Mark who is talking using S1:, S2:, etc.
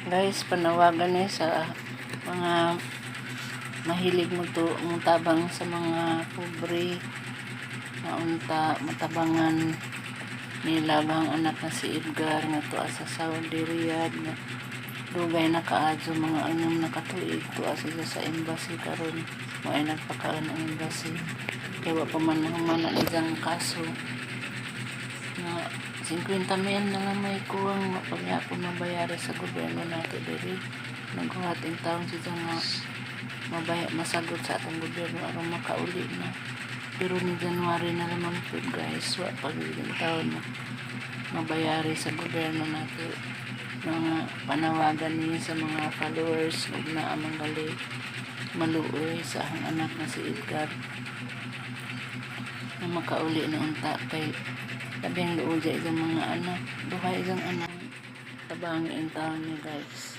S1: Guys, panawagan ni sa mga mahilig mutabang sa mga pobre na unta matabangan nila bang anak na si Edgar nga tuwa sa Saudi Riyadh nga dugay na kaadyo mga 6 na katuig tuwa sila sa embassy karon mo ay nagpakaon ang embassy kay wa pa man humana isang kaso na 50 mil na nga may kuwang pagyapon na bayari sa gobyerno nato diri naghuhating taon siya nga masagot sa atong gobyerno aron makauli na pero ni January na naman po guys wa pagiging taon na mabayari sa gobyerno nato mga panawagan niya sa mga followers ug na amang gali maluoy sa ang anak na si Edgar na makauli na unta kay labing luoy isang mga anak duha isang anak tabangin taon niya guys.